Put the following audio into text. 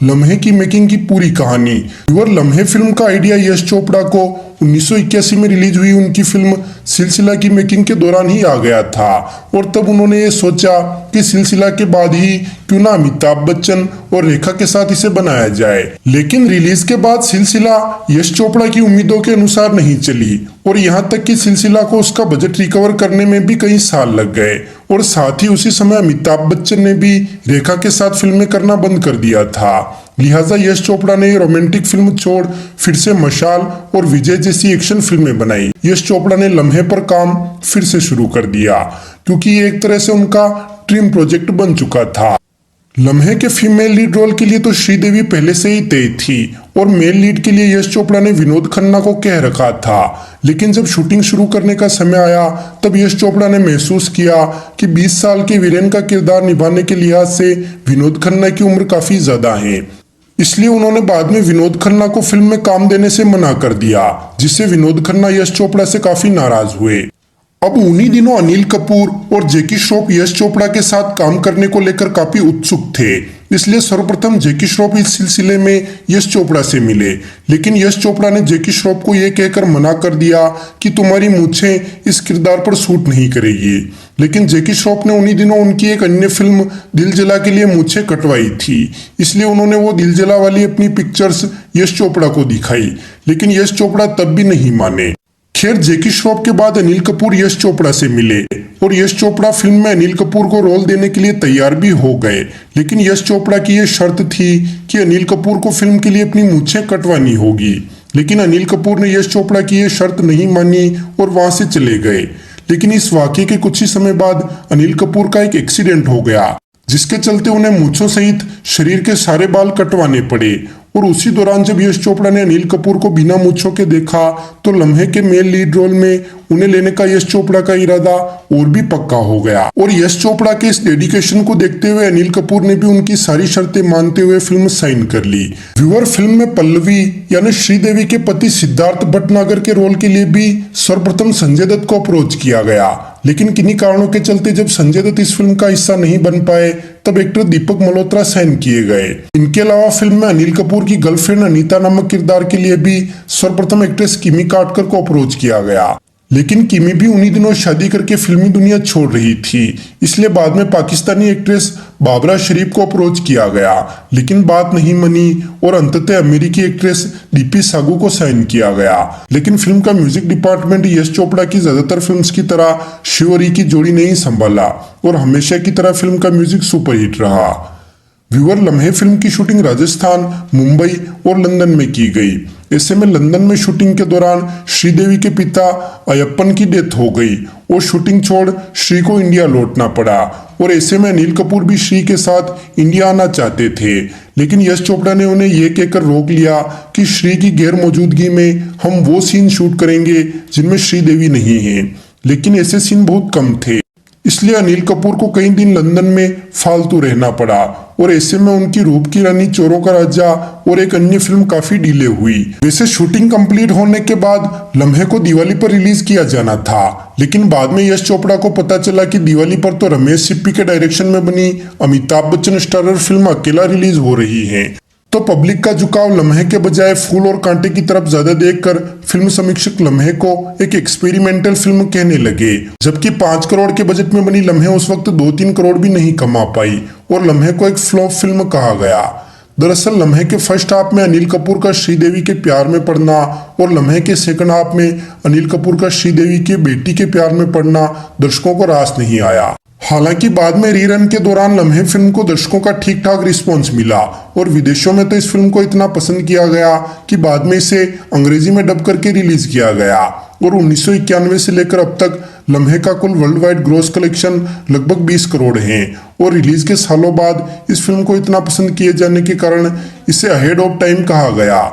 लम्हे की मेकिंग की पूरी कहानी। व्यूअर, लम्हे फिल्म का आइडिया यश चोपड़ा को 1981 में रिलीज हुई उनकी फिल्म सिलसिला की मेकिंग के दौरान ही आ गया था और तब उन्होंने ये सोचा कि सिलसिला के बाद ही क्यों ना अमिताभ बच्चन और रेखा के साथ इसे बनाया जाए। लेकिन रिलीज के बाद सिलसिला यश चोपड़ा की उम्मीदों के अनुसार नहीं चली और यहाँ तक कि सिलसिला को उसका बजट रिकवर करने में भी कई साल लग गए और साथ ही उसी समय अमिताभ बच्चन ने भी रेखा के साथ फिल्में करना बंद कर दिया था। लिहाजा यश चोपड़ा ने रोमांटिक फिल्म छोड़ फिर से मशाल और विजय जैसी एक्शन फिल्में बनाई। यश चोपड़ा ने लम्हे पर काम फिर से शुरू कर दिया क्योंकि ये एक तरह से उनका ड्रीम प्रोजेक्ट बन चुका था। लम्हे के फीमेल लीड रोल के लिए तो श्रीदेवी पहले से ही तय थी और मेल लीड के लिए यश चोपड़ा ने विनोद खन्ना को कह रखा था। लेकिन जब शूटिंग शुरू करने का समय आया तब यश चोपड़ा ने महसूस किया कि 20 साल के वीरेन का किरदार निभाने के लिहाज से विनोद खन्ना की उम्र काफी ज्यादा है। इसलिए उन्होंने बाद में विनोद खन्ना को फिल्म में काम देने से मना कर दिया, जिससे विनोद खन्ना यश चोपड़ा से काफी नाराज हुए। अब उन्हीं दिनों अनिल कपूर और जैकी श्रॉफ यश चोपड़ा के साथ काम करने को लेकर काफी उत्सुक थे। इसलिए सर्वप्रथम जैकी श्रॉफ इस सिलसिले में यश चोपड़ा से मिले, लेकिन यश चोपड़ा ने जैकी श्रॉफ को यह कहकर मना कर दिया कि तुम्हारी मूंछें इस किरदार पर सूट नहीं करेगी। लेकिन जैकी श्रॉफ ने उन्हीं दिनों उनकी एक अन्य फिल्म दिल जला के लिए मूंछें कटवाई थी, इसलिए उन्होंने वो दिल जला वाली अपनी पिक्चर्स यश चोपड़ा को दिखाई, लेकिन यश चोपड़ा तब भी नहीं माने। खैर, जैकी श्रॉफ के बाद अनिल कपूर यश चोपड़ा से मिले और यश चोपड़ा फिल्म में अनिल कपूर को रोल देने के लिए तैयार भी हो गए, लेकिन यश चोपड़ा की यह शर्त थी कि अनिल कपूर को फिल्म के लिए अपनी मूंछें कटवानी होगी। लेकिन अनिल कपूर ने यश चोपड़ा की यह शर्त नहीं मानी और वहां से चले गए। लेकिन इस वाकये के कुछ ही समय बाद अनिल कपूर का एक एक्सीडेंट हो गया, जिसके चलते उन्हें मूंछों सहित शरीर के सारे बाल कटवाने पड़े। और उसी दौरान जब यश चोपड़ा ने अनिल कपूर को बिना मूंछों के देखा तो लम्हे के मेल लीड रोल में उन्हें लेने का यश चोपड़ा का इरादा और भी पक्का हो गया। और यश चोपड़ा के इस डेडिकेशन को देखते हुए अनिल कपूर ने भी उनकी सारी शर्तें मानते हुए फिल्म साइन कर ली। व्यूअर, फिल्म में पल्लवी यानी श्रीदेवी के पति सिद्धार्थ भटनागर के रोल के लिए भी सर्वप्रथम संजय दत्त को अप्रोच किया गया, लेकिन किन्हीं कारणों के चलते जब संजय दत्त इस फिल्म का हिस्सा नहीं बन पाए तब एक्टर दीपक मल्होत्रा साइन किए गए। इनके अलावा फिल्म में अनिल कपूर की गर्लफ्रेंड अनीता नामक किरदार के लिए भी सर्वप्रथम एक्ट्रेस किमी काटकर को अप्रोच किया गया, लेकिन किमी भी उन्हीं दिनों शादी करके फिल्मी दुनिया छोड़ रही थी। इसलिए बाद में पाकिस्तानी एक्ट्रेस बाबरा शरीफ को अप्रोच किया गया, लेकिन बात नहीं बनी और अंततः अमेरिकी एक्ट्रेस दीपी सागू को साइन किया गया। लेकिन फिल्म का म्यूजिक डिपार्टमेंट यश चोपड़ा की ज्यादातर फिल्म्स की तरह शिवरी की जोड़ी नहीं संभाला और हमेशा की तरह फिल्म का म्यूजिक सुपरहिट रहा। व्यूअर, लम्हे फिल्म की शूटिंग राजस्थान, मुंबई और लंदन में की गई। ऐसे में लंदन में शूटिंग के दौरान श्रीदेवी के पिता अयप्पन की डेथ हो गई और शूटिंग छोड़ श्री को इंडिया लौटना पड़ा। और ऐसे में अनिल कपूर भी श्री के साथ इंडिया आना चाहते थे, लेकिन यश चोपड़ा ने उन्हें यह कहकर रोक लिया कि श्री की गैर मौजूदगी में हम वो सीन शूट करेंगे जिनमें श्रीदेवी नहीं है। लेकिन ऐसे सीन बहुत कम थे, इसलिए अनिल कपूर को कई दिन लंदन में फालतू रहना पड़ा और ऐसे में उनकी रूप की रानी, चोरों का राजा और एक अन्य फिल्म काफी डिले हुई। वैसे शूटिंग कंप्लीट होने के बाद लम्हे को दिवाली पर रिलीज किया जाना था, लेकिन बाद में यश चोपड़ा को पता चला कि दिवाली पर तो रमेश सिप्पी के डायरेक्शन में बनी अमिताभ बच्चन स्टारर फिल्म अकेला रिलीज हो रही है। तो पब्लिक का झुकाव लम्हे के बजाय फूल और कांटे की तरफ ज्यादा देखकर फिल्म समीक्षक लम्हे को एक एक्सपेरिमेंटल फिल्म कहने लगे, जबकि 5 करोड़ के बजट में बनी लम्हे उस वक्त 2-3 करोड़ भी नहीं कमा पाई और लम्हे को एक फ्लॉप फिल्म कहा गया। दरअसल लम्हे के फर्स्ट हाफ में अनिल कपूर का श्रीदेवी के प्यार में पड़ना और लम्हे के सेकंड हाफ में अनिल कपूर का श्रीदेवी के बेटी के प्यार में पड़ना दर्शकों को रास नहीं आया। हालांकि बाद में रीरन के दौरान लम्हे फिल्म को दर्शकों का ठीक ठाक रिस्पॉन्स मिला और विदेशों में तो इस फिल्म को इतना पसंद किया गया कि बाद में इसे अंग्रेजी में डब करके रिलीज किया गया। और 1991 से लेकर अब तक लम्हे का कुल वर्ल्ड वाइड ग्रॉस कलेक्शन लगभग 20 करोड़ है और रिलीज के सालों बाद इस फिल्म को इतना पसंद किए जाने के कारण इसे अहेड ऑफ टाइम कहा गया।